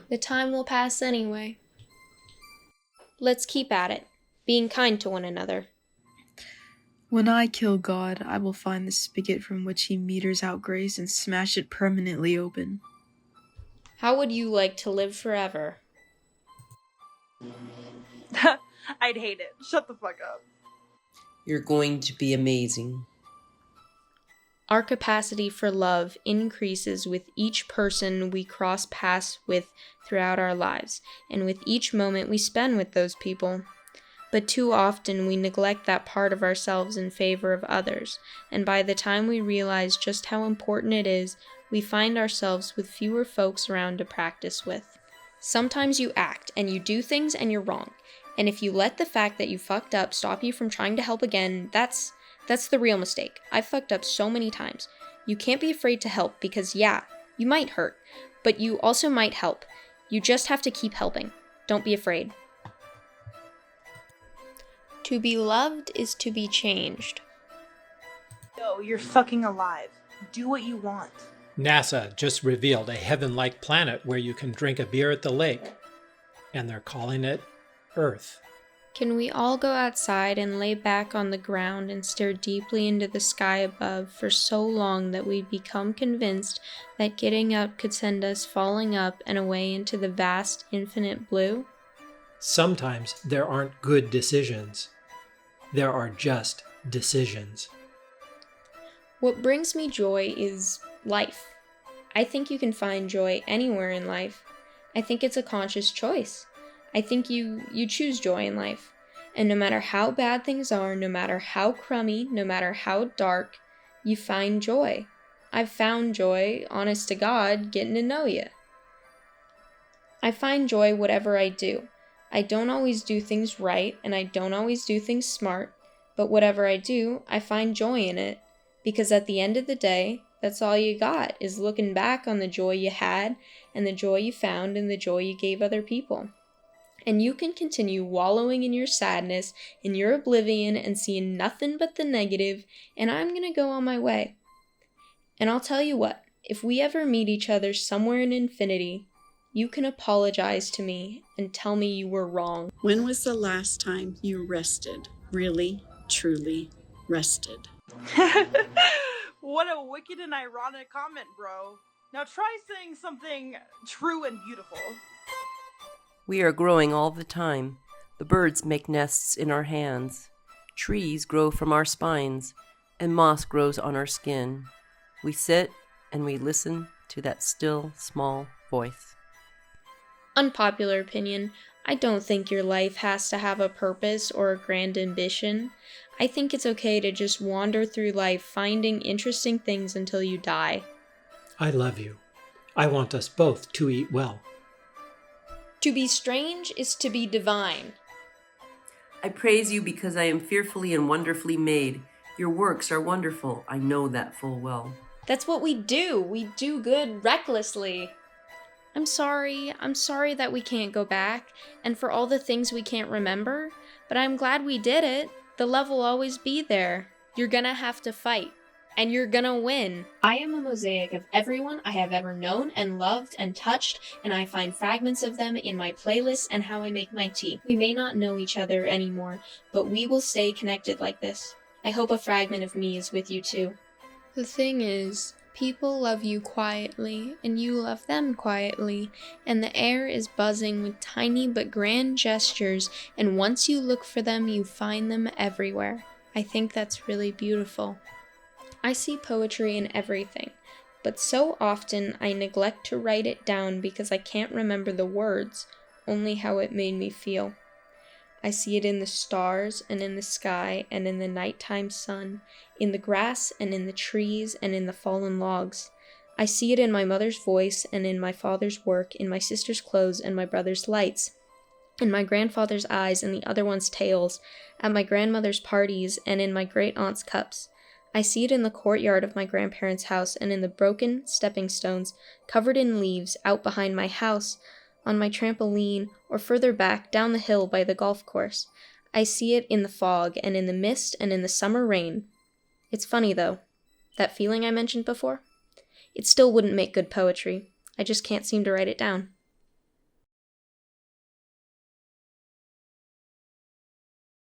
The time will pass anyway. Let's keep at it, being kind to one another. When I kill God, I will find the spigot from which he meters out grace and smash it permanently open. How would you like to live forever? I'd hate it. Shut the fuck up. You're going to be amazing. Our capacity for love increases with each person we cross paths with throughout our lives, and with each moment we spend with those people. But too often we neglect that part of ourselves in favor of others, and by the time we realize just how important it is, we find ourselves with fewer folks around to practice with. Sometimes you act and you do things and you're wrong, and if you let the fact that you fucked up stop you from trying to help again, that's the real mistake. I've fucked up so many times. You can't be afraid to help because, yeah, you might hurt, but you also might help. You just have to keep helping. Don't be afraid. To be loved is to be changed. Yo, you're fucking alive. Do what you want. NASA just revealed a heaven-like planet where you can drink a beer at the lake, and they're calling it Earth. Can we all go outside and lay back on the ground and stare deeply into the sky above for so long that we become convinced that getting up could send us falling up and away into the vast, infinite blue? Sometimes there aren't good decisions. There are just decisions. What brings me joy is life. I think you can find joy anywhere in life. I think it's a conscious choice. I think you choose joy in life. And no matter how bad things are, no matter how crummy, no matter how dark, you find joy. I've found joy, honest to God, getting to know you. I find joy whatever I do. I don't always do things right, and I don't always do things smart, but whatever I do, I find joy in it. Because at the end of the day, that's all you got, is looking back on the joy you had, and the joy you found, and the joy you gave other people. And you can continue wallowing in your sadness, in your oblivion, and seeing nothing but the negative, and I'm gonna go on my way. And I'll tell you what, if we ever meet each other somewhere in infinity, you can apologize to me and tell me you were wrong. When was the last time you rested? Really, truly rested? What a wicked and ironic comment, bro. Now try saying something true and beautiful. We are growing all the time. The birds make nests in our hands. Trees grow from our spines, and moss grows on our skin. We sit and we listen to that still, small voice. Unpopular opinion, I don't think your life has to have a purpose or a grand ambition. I think it's okay to just wander through life finding interesting things until you die. I love you. I want us both to eat well. To be strange is to be divine. I praise you because I am fearfully and wonderfully made. Your works are wonderful. I know that full well. That's what we do. We do good recklessly. I'm sorry that we can't go back, and for all the things we can't remember, but I'm glad we did it. The love will always be there. You're gonna have to fight, and you're gonna win. I am a mosaic of everyone I have ever known and loved and touched, and I find fragments of them in my playlists and how I make my tea. We may not know each other anymore, but we will stay connected like this. I hope a fragment of me is with you too. The thing is, people love you quietly, and you love them quietly, and the air is buzzing with tiny but grand gestures, and once you look for them, you find them everywhere. I think that's really beautiful. I see poetry in everything, but so often I neglect to write it down because I can't remember the words, only how it made me feel. I see it in the stars and in the sky and in the nighttime sun, in the grass and in the trees and in the fallen logs. I see it in my mother's voice and in my father's work, in my sister's clothes and my brother's lights, in my grandfather's eyes and the other one's tails, at my grandmother's parties and in my great-aunt's cups. I see it in the courtyard of my grandparents' house and in the broken stepping stones, covered in leaves, out behind my house, on my trampoline, or further back down the hill by the golf course. I see it in the fog and in the mist and in the summer rain. It's funny, though. That feeling I mentioned before? It still wouldn't make good poetry. I just can't seem to write it down.